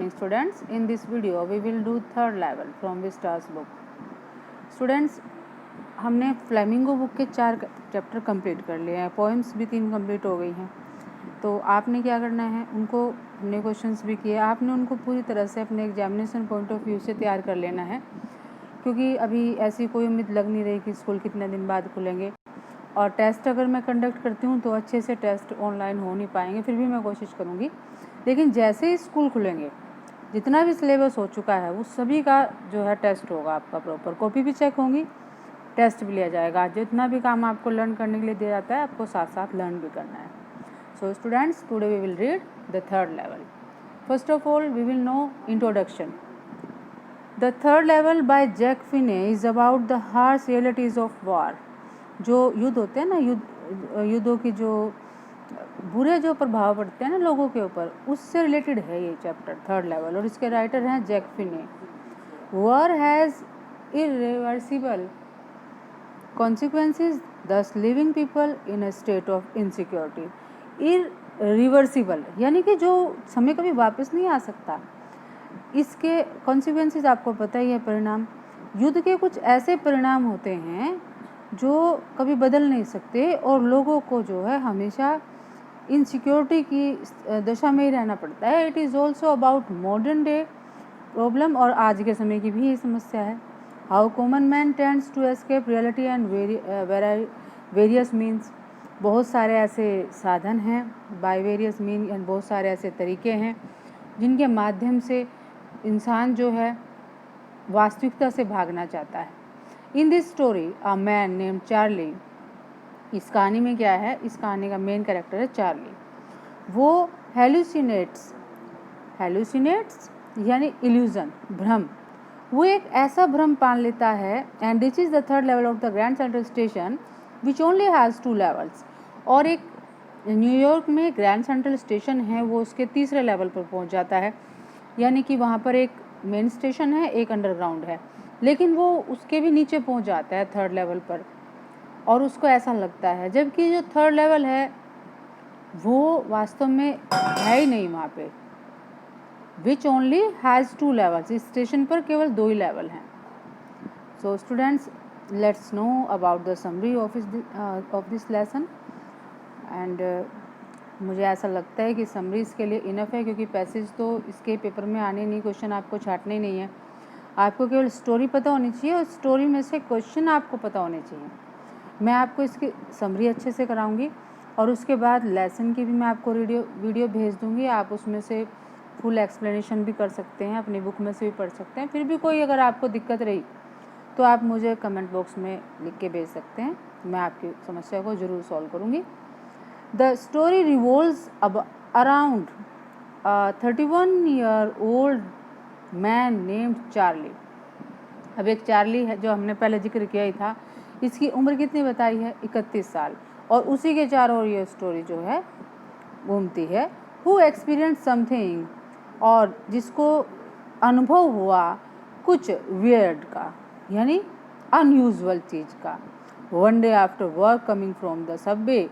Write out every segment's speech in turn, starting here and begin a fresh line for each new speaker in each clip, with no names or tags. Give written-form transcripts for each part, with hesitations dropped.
morning students. In this video we will do third level from Vistas book. Students, हमने flamingo book के 4 chapter complete कर लिए हैं, poems भी 3 complete हो गई हैं। तो आपने क्या करना है, उनको हमने क्वेश्चंस भी किए, आपने उनको पूरी तरह से अपने एग्जामिनेशन पॉइंट ऑफ व्यू से तैयार कर लेना है, क्योंकि अभी ऐसी कोई उम्मीद लग नहीं रही कि स्कूल कितने दिन बाद खुलेंगे। और टेस्ट अगर मैं कंडक्ट करती हूँ तो अच्छे से टेस्ट ऑनलाइन हो नहीं पाएंगे, फिर भी मैं कोशिश करूँगी। लेकिन जैसे ही स्कूल खुलेंगे, जितना भी सिलेबस हो चुका है वो सभी का जो है टेस्ट होगा आपका, प्रॉपर कॉपी भी चेक होंगी, टेस्ट भी लिया जाएगा। जितना भी काम आपको लर्न करने के लिए दिया जाता है, आपको साथ साथ लर्न भी करना है। So students, today we will read the third level. First of all we will know introduction. The third level by Jack Finney is about the harsh realities of war. जो युद्ध होते हैं ना, युद्धों की जो बुरे जो प्रभाव पड़ते हैं ना लोगों के ऊपर, उससे रिलेटेड है ये चैप्टर थर्ड लेवल, और इसके राइटर हैं Jack Finney. War has irreversible consequences, thus leaving people in a state of insecurity. Irreversible यानी कि जो समय कभी वापस नहीं आ सकता, इसके कॉन्सिक्वेंसेस आपको पता ही है, परिणाम। युद्ध के कुछ ऐसे परिणाम होते हैं जो कभी बदल नहीं सकते और लोगों को जो है हमेशा इनसिक्योरिटी की दशा में ही रहना पड़ता है. It is also about modern day problem, और आज के समय की भी ये समस्या है. How common man tends to escape reality and various means. बहुत सारे ऐसे साधन हैं, बाय वेरियस मीन, एंड बहुत सारे ऐसे तरीके हैं जिनके माध्यम से इंसान जो है वास्तविकता से भागना चाहता है. In this story a man named Charlie. इस कहानी में क्या है, इस कहानी का मेन कैरेक्टर है चार्ली. वो हेलुसिनेट्स यानी इल्यूजन, भ्रम. वो एक ऐसा भ्रम पाल लेता है and this is the third level of the Grand Central station which only has 2 levels. और एक न्यूयॉर्क में ग्रैंड सेंट्रल स्टेशन है, वो उसके तीसरे लेवल पर पहुंच जाता है. यानी कि वहाँ पर एक मेन स्टेशन है, एक अंडरग्राउंड है, लेकिन वो उसके भी नीचे पहुंच जाता है थर्ड लेवल पर. और उसको ऐसा लगता है, जबकि जो थर्ड लेवल है वो वास्तव में है ही नहीं वहाँ पे. Which only has 2 levels. इस स्टेशन पर केवल 2 ही लेवल हैं. So students, let's know about the summary of this lesson. And मुझे ऐसा लगता है कि समरी इसके लिए इनफ है, क्योंकि पैसेज तो इसके पेपर में आने नहीं, क्वेश्चन आपको छाटने नहीं है. आपको केवल स्टोरी पता होनी चाहिए और स्टोरी में से क्वेश्चन आपको पता होने चाहिए. मैं आपको इसकी समरी अच्छे से कराऊंगी और उसके बाद लेसन की भी मैं आपको वीडियो भेज दूंगी. आप उसमें से फुल एक्सप्लेनेशन भी कर सकते हैं, अपनी बुक में से भी पढ़ सकते हैं. फिर भी कोई अगर आपको दिक्कत रही तो आप मुझे कमेंट बॉक्स में लिख के भेज सकते हैं, मैं आपकी समस्या को ज़रूर सॉल्व करूँगी. The story revolves around 31-year-old man named Charlie. अब एक चार्ली है जो हमने पहले जिक्र किया ही था, इसकी उम्र कितनी बताई है, 31 साल, और उसी के चारों ओर ये स्टोरी जो है घूमती है. हु एक्सपीरियंस समथिंग, और जिसको अनुभव हुआ कुछ वियर्ड का, यानी अनयूजुअल चीज़ का. One day after work coming from the Subway.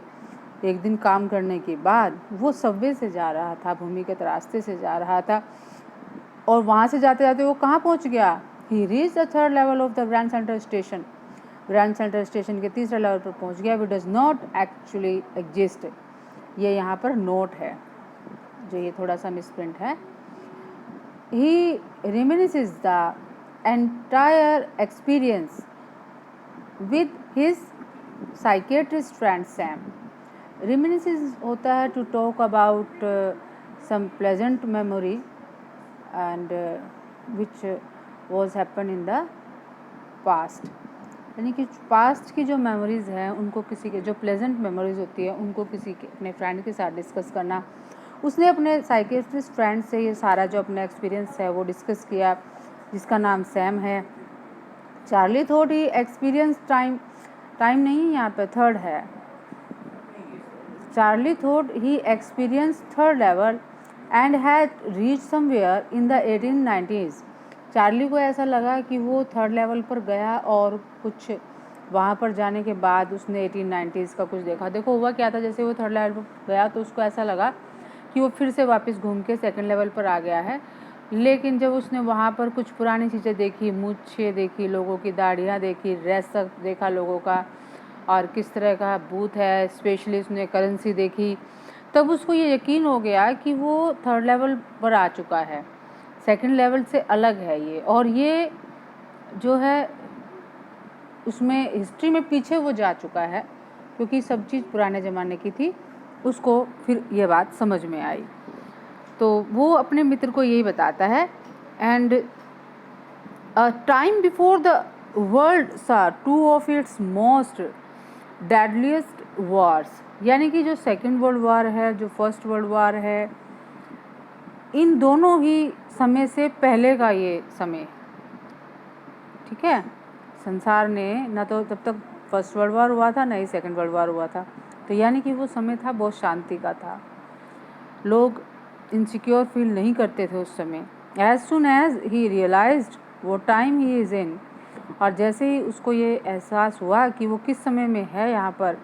एक दिन काम करने के बाद वो सबवे से जा रहा था, भूमिगत रास्ते से जा रहा था, और वहाँ से जाते जाते वो कहाँ पहुँच गया. He reach the third level of the Grand Central Station. Grand Central Station के तीसरे लेवल पर पहुँच गया. Which does not actually exist. ये यहाँ पर नोट है, जो ये थोड़ा सा मिसप्रिंट है. ही reminisces the entire experience with his psychiatrist friend Sam. Reminisces होता है to talk about some pleasant memory and which was happened in the past. यानी कि पास्ट की जो मेमोरीज़ हैं उनको किसी के, जो प्लेजेंट मेमोरीज होती है उनको किसी के अपने फ्रेंड के साथ डिस्कस करना. उसने अपने साइकियाट्रिस्ट फ्रेंड से ये सारा जो अपना एक्सपीरियंस है वो डिस्कस किया, जिसका नाम सैम है. चार्ली थॉट ही एक्सपीरियंस टाइम नहीं, यहाँ पे थर्ड है. Charlie thought he experience third level and had reach somewhere in the 1890s. Charlie को ऐसा लगा कि वो थर्ड लेवल पर गया और कुछ वहाँ पर जाने के बाद उसने 1890s का कुछ देखा. देखो हुआ क्या था, जैसे वो थर्ड लेवल पर गया तो उसको ऐसा लगा कि वो फिर से वापस घूम के सेकंड लेवल पर आ गया है. लेकिन जब उसने वहाँ पर कुछ पुरानी चीज़ें देखी, मूंछें देखी, लोगों की दाढ़ियाँ देखी, ड्रेस देखा लोगों का, और किस तरह का बूथ है, स्पेशली उसने करेंसी देखी, तब उसको ये यकीन हो गया कि वो थर्ड लेवल पर आ चुका है, सेकंड लेवल से अलग है ये। और ये जो है उसमें हिस्ट्री में पीछे वो जा चुका है, क्योंकि सब चीज़ पुराने ज़माने की थी। उसको फिर ये बात समझ में आई, तो वो अपने मित्र को यही बताता है। And a time before the world saw two of its most deadliest wars, यानी कि जो सेकेंड वर्ल्ड वॉर है, जो फर्स्ट वर्ल्ड वॉर है, इन दोनों ही समय से पहले का ये समय, ठीक है। संसार ने ना तो तब तक फर्स्ट वर्ल्ड वॉर हुआ था, ना ही सेकेंड वर्ल्ड वॉर हुआ था, तो यानी कि वो समय था बहुत शांति का था, लोग इनसिक्योर फील नहीं करते थे उस समय। As soon as he realised वो टाइम ही इज़ इन, और जैसे ही उसको ये एहसास हुआ कि वो किस समय में है यहाँ पर,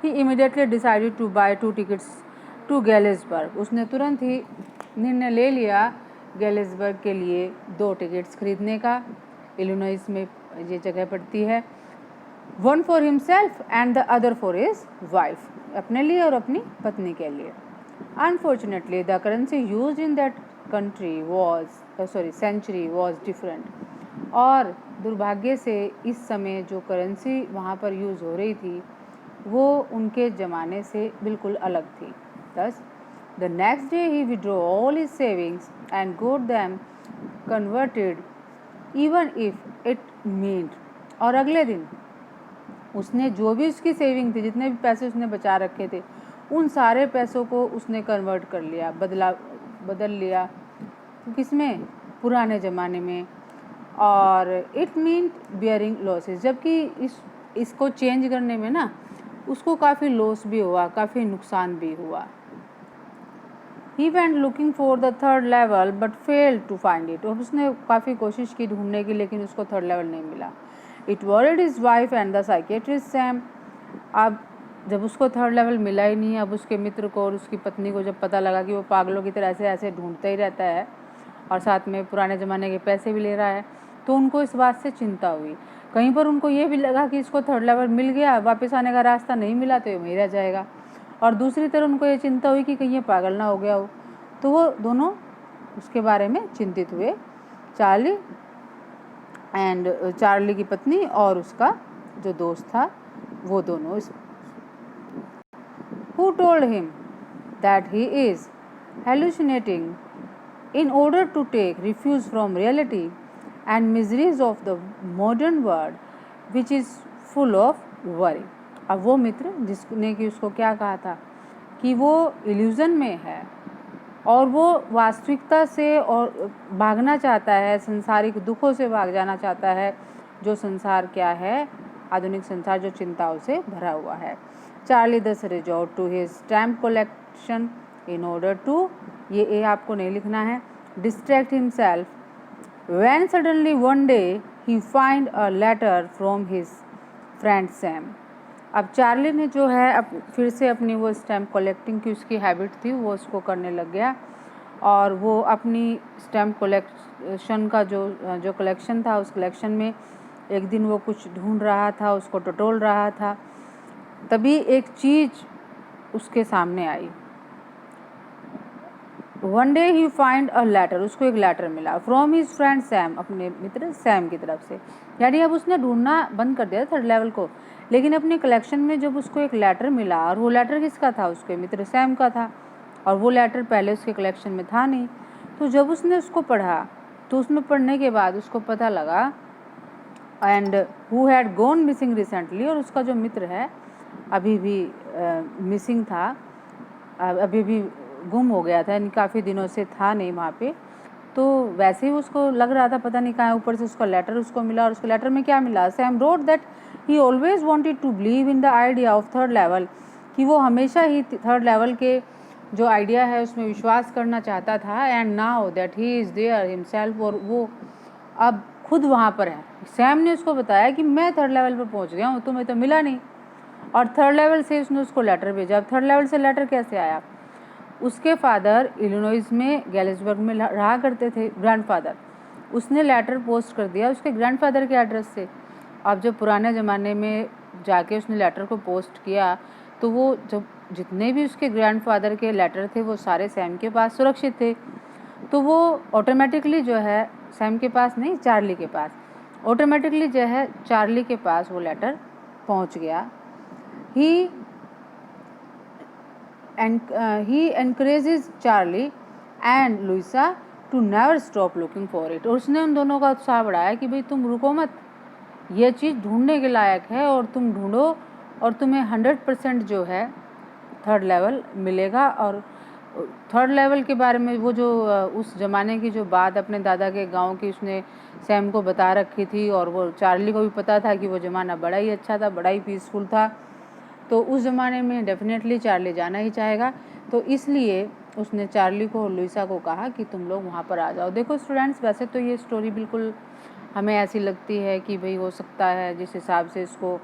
he immediately decided to buy 2 tickets to Galesburg. उसने तुरंत ही निर्णय ले लिया गैलिसबर्ग के लिए 2 टिकट्स खरीदने का। इलिनॉइस में ये जगह पड़ती है। One for himself and the other for his wife, अपने लिए और अपनी पत्नी के लिए। Unfortunately the currency used in that country century was different, और दुर्भाग्य से इस समय जो करेंसी वहाँ पर यूज़ हो रही थी वो उनके ज़माने से बिल्कुल अलग थी। Thus, the next day he withdrew all his savings and got them converted, even if it meant, और अगले दिन उसने जो भी उसकी सेविंग थी, जितने भी पैसे उसने बचा रखे थे, उन सारे पैसों को उसने कन्वर्ट कर लिया, बदल लिया किसमें, पुराने ज़माने में। और इट मीन बियरिंग लॉसेस, जबकि इसको चेंज करने में ना उसको काफ़ी लॉस भी हुआ, काफ़ी नुकसान भी हुआ। He went looking for the third level but failed to find it, और उसने काफ़ी कोशिश की ढूंढने की, लेकिन उसको थर्ड लेवल नहीं मिला। It worried his wife and the psychiatrist Sam। अब जब उसको थर्ड लेवल मिला ही नहीं, अब उसके मित्र को और उसकी पत्नी को जब पता लगा कि वो पागलों की तरह से ऐसे ढूंढता ही रहता है और साथ में पुराने ज़माने के पैसे भी ले रहा है, तो उनको इस बात से चिंता हुई। कहीं पर उनको ये भी लगा कि इसको थर्ड लेवल मिल गया, वापस आने का रास्ता नहीं मिला तो ये वहीं रह जाएगा, और दूसरी तरफ उनको ये चिंता हुई कि कहीं ये पागल ना हो गया हो। तो वो दोनों उसके बारे में चिंतित हुए, चार्ली की पत्नी और उसका जो दोस्त था, वो दोनों। Who told him that he is hallucinating in order to take refuge from reality and miseries of the modern world, which is full of worry। अब वो मित्र जिसने कि उसको क्या कहा था कि वो इल्यूज़न में है और वो वास्तविकता से और भागना चाहता है, संसारिक दुखों से भाग जाना चाहता है, जो संसार क्या है, आधुनिक संसार जो चिंताओं से भरा हुआ है। Charlie thus resort to his stamp collection in order to, ये आपको नहीं लिखना है, distract himself when suddenly one day he find a letter from his friend Sam. अब चार्ली ने जो है फिर से अपनी वो स्टैम्प कलेक्टिंग की उसकी हैबिट थी, वो उसको करने लग गया, और वो अपनी स्टैम्प कलेक्शन का जो कलेक्शन था, उस कलेक्शन में एक दिन वो कुछ ढूंढ रहा था, उसको टटोल रहा था, तभी एक चीज़ उसके सामने आई। One day he find a letter, उसको एक लेटर मिला फ्रॉम हिज फ्रेंड सैम, अपने मित्र सैम की तरफ से। यानी अब उसने ढूंढना बंद कर दिया थर्ड लेवल को, लेकिन अपने कलेक्शन में जब उसको एक लेटर मिला, और वो लेटर किसका था, उसके मित्र सैम का था, और वो लेटर पहले उसके कलेक्शन में था नहीं। तो जब उसने उसको पढ़ा, तो उसमें पढ़ने के बाद उसको पता लगा and who had gone missing recently, और उसका जो मित्र है अभी भी मिसिंग था, अभी भी गुम हो गया था, यानी काफ़ी दिनों से था नहीं वहाँ पे। तो वैसे ही उसको लग रहा था पता नहीं कहाँ है, ऊपर से उसका लेटर उसको मिला, और उसके लेटर में क्या मिला, Sam wrote that he always wanted to believe in the idea of third level, कि वो हमेशा ही थर्ड लेवल के जो आइडिया है उसमें विश्वास करना चाहता था, and now that he is there himself, और वो अब खुद वहाँ पर है। सैम ने उसको बताया कि मैं थर्ड लेवल पर पहुँच गया हूँ, तुम्हें तो मिला नहीं, और थर्ड लेवल से उसने उसको लेटर भेजा। अब थर्ड लेवल से लेटर कैसे आया, उसके फादर इलिनॉइस में गैलिसबर्ग में रहा करते थे, ग्रैंडफादर। उसने लेटर पोस्ट कर दिया उसके ग्रैंडफादर के एड्रेस से। अब जब पुराने ज़माने में जाके उसने लेटर को पोस्ट किया तो वो जब जितने भी उसके ग्रैंडफादर के लेटर थे वो सारे सैम के पास सुरक्षित थे, तो वो ऑटोमेटिकली जो है सैम के पास नहीं, चार्ली के पास ऑटोमेटिकली जो है चार्ली के पास वो लेटर पहुंच गया। He encourages Charlie and Louisa to never stop looking for it. और उसने उन दोनों का उत्साह बढ़ाया कि भाई तुम रुको मत, ये चीज़ ढूंढने के लायक है और तुम ढूंढो और तुम्हें 100% जो है थर्ड लेवल मिलेगा। और थर्ड लेवल के बारे में वो जो उस ज़माने की जो बात अपने दादा के गांव की उसने सैम को बता रखी थी, और वो चार्ली को भी पता था कि वो ज़माना बड़ा ही अच्छा था, बड़ा ही पीसफुल था, तो उस ज़माने में डेफिनेटली चार्ली जाना ही चाहेगा। तो इसलिए उसने चार्ली को और लुइसा को कहा कि तुम लोग वहाँ पर आ जाओ। देखो स्टूडेंट्स, वैसे तो ये स्टोरी बिल्कुल हमें ऐसी लगती है कि भाई हो सकता है जिस हिसाब से इसको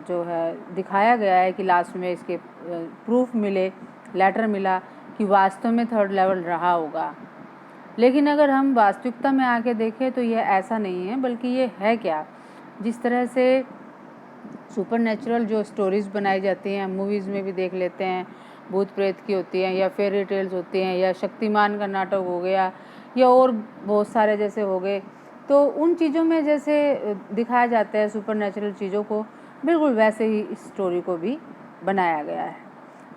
जो है दिखाया गया है कि लास्ट में इसके प्रूफ मिले, लेटर मिला कि वास्तव में थर्ड लेवल रहा होगा, लेकिन अगर हम वास्तविकता में आके देखें तो ये ऐसा नहीं है, बल्कि ये है क्या, जिस तरह से सुपर नेचुरल जो स्टोरीज़ बनाई जाती हैं, मूवीज़ में भी देख लेते हैं, भूत प्रेत की होती हैं या फेरी टेल्स होती हैं या शक्तिमान का नाटक हो गया या और बहुत सारे जैसे हो गए, तो उन चीज़ों में जैसे दिखाया जाता है सुपर नेचुरल चीज़ों को, बिल्कुल वैसे ही इस स्टोरी को भी बनाया गया है।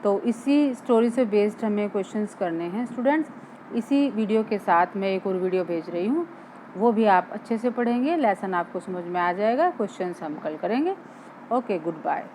तो इसी स्टोरी से बेस्ड हमें क्वेश्चंस करने हैं स्टूडेंट्स। इसी वीडियो के साथ मैं एक और वीडियो भेज रही हूँ, वो भी आप अच्छे से पढ़ेंगे, लेसन आपको समझ में आ जाएगा, क्वेश्चंस हम कल करेंगे। Okay, good bye.